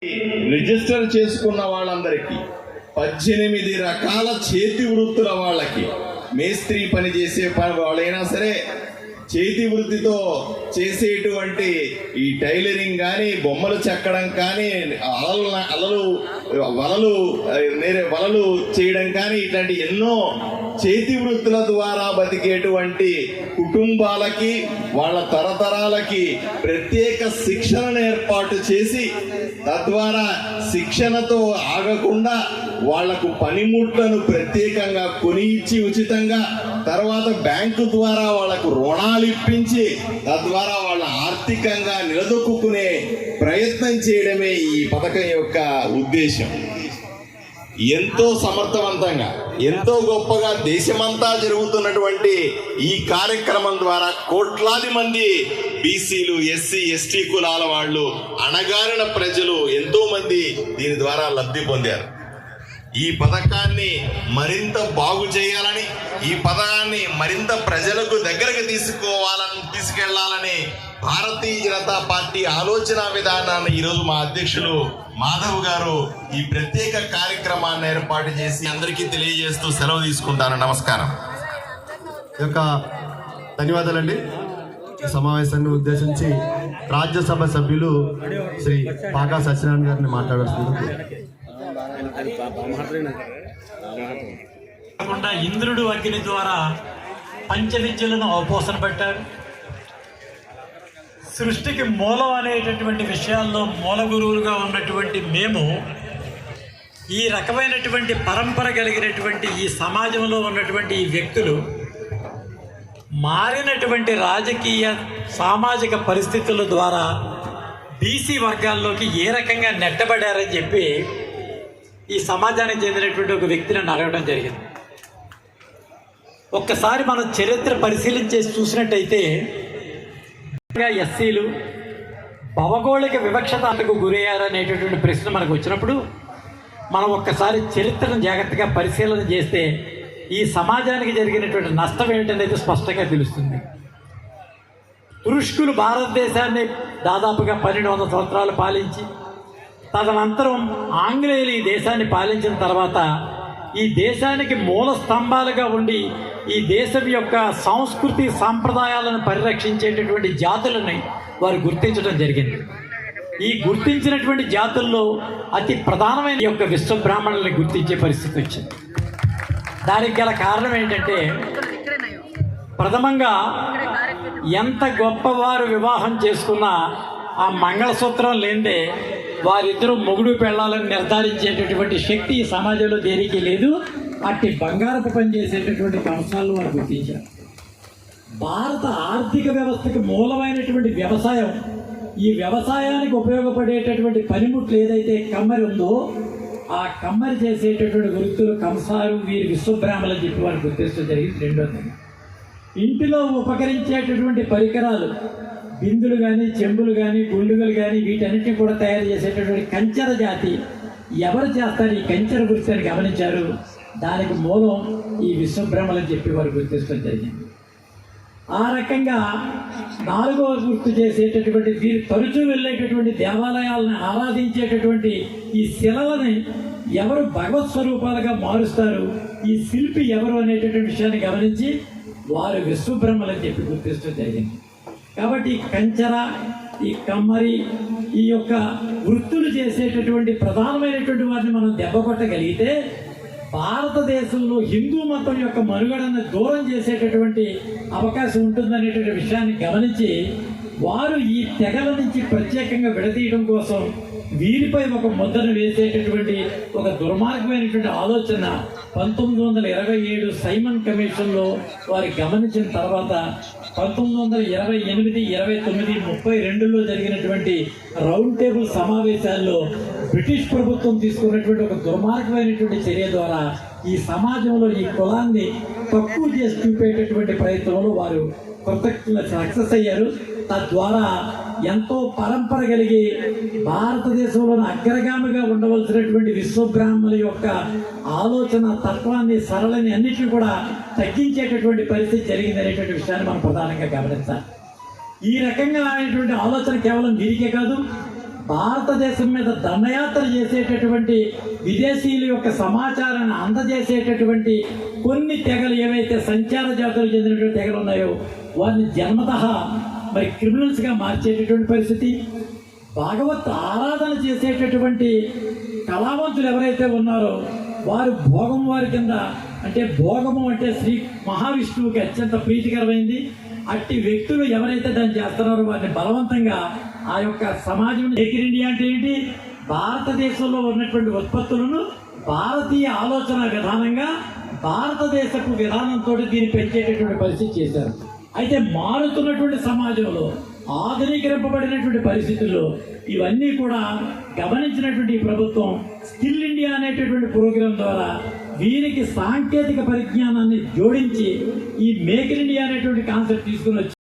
Register చేసుకున్న వాళ్ళందరికీ 18 రకాల చేతి వృత్తుల వాళ్ళకి, మేస్త్రి పని చేసే వాళ్ళైనా సరే, చేతి వృత్తితో చేసేటువంటి ఈ టైలరింగ్ కానీ, బొమ్మలు చెక్కడం కానీ, వలలు చేయడం కానీ, ఇట్లాంటి ఎన్నో చేతి వృత్తుల ద్వారా బతికేటువంటి కుటుంబాలకి, వాళ్ళ తరతరాలకి ప్రత్యేక శిక్షణను ఏర్పాటు చేసి, తద్వారా శిక్షణతో ఆగకుండా వాళ్లకు పనిముట్లను ప్రత్యేకంగా కొని ఇచ్చి ఉచితంగా, తర్వాత బ్యాంకు ద్వారా వాళ్లకు రుణాలు ఇప్పించి, తద్వారా వాళ్ళ ఆర్థికంగా నిలదొక్కునే ప్రయత్నం చేయడమే ఈ పథకం యొక్క ఉద్దేశం. ఎంతో సమర్థవంతంగా, ఎంతో గొప్పగా దేశమంతా జరుగుతున్నటువంటి ఈ కార్యక్రమం ద్వారా కోట్లాది మంది బీసీలు, ఎస్సీ, ఎస్టీ కులాల వాళ్ళు, అణగారిన ప్రజలు ఎంతో మంది దీని ద్వారా లబ్ధి పొందారు. ఈ పథకాన్ని మరింత బాగు చేయాలని, ఈ పథకాన్ని మరింత ప్రజలకు దగ్గరకు తీసుకెళ్లాలని భారతీయ జనతా పార్టీ ఆలోచన విధానాన్ని ఈరోజు మా అధ్యక్షులు మాధవ్ గారు ఈ ప్రత్యేక కార్యక్రమాన్ని ఏర్పాటు చేసి అందరికీ తెలియజేస్తూ సెలవు తీసుకుంటాను. నమస్కారం. ధన్యవాదాలండి. ఈ సమావేశాన్ని ఉద్దేశించి రాజ్యసభ సభ్యులు శ్రీ పాకా సత్యనారాయణ గారిని మాట్లాడుతున్నారు. ఇంద్రుడు అగ్ని ద్వారా పంచవిద్యలను అవపోసన పెట్టాడు. సృష్టికి మూలం అనేటటువంటి విషయాల్లో మూల గురువులుగా ఉన్నటువంటి మేము ఈ రకమైనటువంటి పరంపర కలిగినటువంటి ఈ సమాజంలో ఉన్నటువంటి ఈ వ్యక్తులు మారినటువంటి రాజకీయ సామాజిక పరిస్థితుల ద్వారా బీసీ వర్గాల్లోకి ఏ రకంగా నెట్టబడారని చెప్పి ఈ సమాజానికి చెందినటువంటి ఒక వ్యక్తిని నన్ను అడగడం జరిగింది. ఒక్కసారి మనం చరిత్ర పరిశీలించేసి చూసినట్టయితే ఎస్సీలు భవగోళిక వివక్షతకు గురయ్యారనేటటువంటి ప్రశ్న మనకు వచ్చినప్పుడు మనం ఒక్కసారి చరిత్రను జాగ్రత్తగా పరిశీలన చేస్తే ఈ సమాజానికి జరిగినటువంటి నష్టం ఏంటనేది స్పష్టంగా తెలుస్తుంది. తురుష్కులు భారతదేశాన్ని దాదాపుగా 1200 సంవత్సరాలు పాలించి, తదనంతరం ఆంగ్లేయులు ఈ దేశాన్ని పాలించిన తర్వాత ఈ దేశానికి మూల స్తంభాలుగా ఉండి ఈ దేశం యొక్క సంస్కృతి సాంప్రదాయాలను పరిరక్షించేటటువంటి జాతులని వారు గుర్తించడం జరిగింది. ఈ గుర్తించినటువంటి జాతుల్లో అతి ప్రధానమైన యొక్క విశ్వబ్రాహ్మణుల్ని గుర్తించే పరిస్థితి వచ్చింది. దానికి గల కారణం ఏంటంటే, ప్రథమంగా ఎంత గొప్పవారు వివాహం చేసుకున్నా ఆ మంగళసూత్రం లేదే వారిద్దరూ మొగుడు పెళ్ళాలని నిర్ధారించేటటువంటి శక్తి ఈ సమాజంలో దేనికి లేదు. అట్టి బంగారపు పని చేసేటటువంటి అంశాలను వారు గుర్తించారు. భారత ఆర్థిక వ్యవస్థకి మూలమైనటువంటి వ్యవసాయం, ఈ వ్యవసాయానికి ఉపయోగపడేటటువంటి పనిముట్లు ఏదైతే కమ్మరి ఉందో ఆ కమ్మరి చేసేటటువంటి వృత్తులు కంసారు, వీరి విశ్వబ్రాహ్మణులు అని చెప్పి వారు గుర్తించడం జరిగింది. రెండోది, ఇంటిలో ఉపకరించేటటువంటి పరికరాలు, బిందులు కానీ, చెంబులు కానీ, గుండుగలు కానీ, వీటన్నిటిని కూడా తయారు చేసేటటువంటి కంచెర జాతి ఎవరు చేస్తారు ఈ కంచెర వృత్తి అని గమనించారు. దానికి మూలం ఈ విశ్వబ్రహ్మలు అని చెప్పి వారు గుర్తించడం జరిగింది. ఆ రకంగా నాలుగవ వృత్తి చేసేటటువంటి వీరు తరచూ వెళ్ళేటటువంటి దేవాలయాలను ఆరాధించేటటువంటి ఈ శిలలని ఎవరు భగవత్ స్వరూపాలుగా మారుస్తారు, ఈ శిల్పి ఎవరు అనేటటువంటి విషయాన్ని గమనించి వారు విశ్వబ్రహ్మలు అని చెప్పి గుర్తించడం జరిగింది. కాబట్టి ఈ కంచెర, ఈ కమ్మరి, ఈ యొక్క వృత్తులు చేసేటటువంటి ప్రధానమైనటువంటి వారిని మనం దెబ్బ కొట్టగలిగితే భారతదేశంలో హిందూ మతం యొక్క మనుగడను దూరం చేసేటటువంటి అవకాశం ఉంటుందనేటువంటి విషయాన్ని గమనించి వారు ఈ తెగల నుంచి ప్రత్యేకంగా విడదీయడం కోసం వీరిపై ఒక ముద్రను వేసేటటువంటి ఒక దుర్మార్గమైనటువంటి ఆలోచన 1927 సైమన్ కమిషన్లో వారు గమనించిన తర్వాత 1928, 29, 32లో జరిగినటువంటి రౌండ్ టేబుల్ సమావేశాల్లో బ్రిటిష్ ప్రభుత్వం తీసుకున్నటువంటి ఒక దుర్మార్గమైనటువంటి చర్య ద్వారా ఈ సమాజంలో ఈ కులాన్ని తక్కువ చేసి చూపేటటువంటి ప్రయత్నంలో వారు సక్సెస్ అయ్యారు. తద్వారా ఎంతో పరంపర కలిగి భారతదేశంలోని అగ్రగామిగా ఉండవలసినటువంటి విశ్వబ్రాహ్మణుల యొక్క ఆలోచన తత్వాన్ని, సరళని అన్నిటిని కూడా తగ్గించేటటువంటి పరిస్థితి జరిగింది అనేటువంటి విషయాన్ని మనం ప్రధానంగా గమనించాలి. ఈ రకంగా అనేటువంటి ఆలోచన కేవలం వీరికే కాదు, భారతదేశం మీద దండయాత్ర చేసేటటువంటి విదేశీయుల యొక్క సమాచారాన్ని అందజేసేటటువంటి కొన్ని తెగలు ఏవైతే సంచార జాతులకు చెందినటువంటి తెగలు ఉన్నాయో వారిని జన్మతః మరి క్రిమినల్స్గా మార్చేటటువంటి పరిస్థితి, భాగవత్ ఆరాధన చేసేటటువంటి కళావంతులు ఎవరైతే ఉన్నారో వారు భోగం వారి కింద, అంటే భోగము అంటే శ్రీ మహావిష్ణువుకి అత్యంత ప్రీతికరమైంది. అట్టి వ్యక్తులు ఎవరైతే దాన్ని చేస్తున్నారో వారిని బలవంతంగా ఆ యొక్క సమాజం మేక్ ఇన్ ఇండియా అంటే ఏంటి, భారతదేశంలో ఉన్నటువంటి ఉత్పత్తులను భారతీయ ఆలోచన విధానంగా భారతదేశపు విధానంతో దీన్ని పెంచేటటువంటి పరిస్థితి చేశారు. అయితే మారుతున్నటువంటి సమాజంలో ఆధునీకరింపబడినటువంటి పరిస్థితుల్లో ఇవన్నీ కూడా గమనించినటువంటి ఈ ప్రభుత్వం స్కిల్ ఇండియా అనేటటువంటి ప్రోగ్రాం ద్వారా వీరికి సాంకేతిక పరిజ్ఞానాన్ని జోడించి ఈ మేక్ ఇన్ ఇండియా అనేటువంటి కాన్సెప్ట్ తీసుకుని వచ్చి